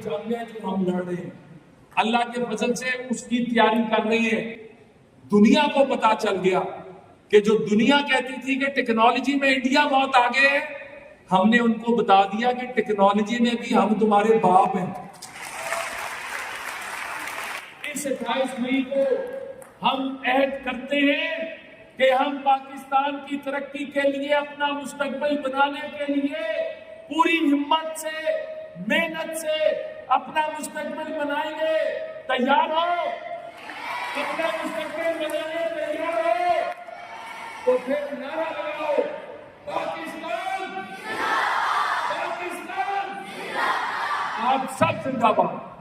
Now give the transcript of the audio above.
जंग है जो हम लड़ रहे हैं, अल्लाह के फजल से उसकी तैयारी कर रही है। दुनिया को पता चल गया कि जो दुनिया कहती थी कि टेक्नोलॉजी में इंडिया बहुत आगे है, हमने उनको बता दिया कि टेक्नोलॉजी में भी हम तुम्हारे बाप हैं। इस 28 मई को हम अहद करते हैं कि हम पाकिस्तान की तरक्की के लिए, अपना मुस्तकबिल बनाने के लिए पूरी हिम्मत से, मेहनत से अपना मुस्तकबिल बनाएंगे। तैयार हो? अपना मुस्तकबिल बनाने तैयार हो? तो फिर नारा लगाओ, पाकिस्तान, पाकिस्तान। आप सब जिंदाबाद।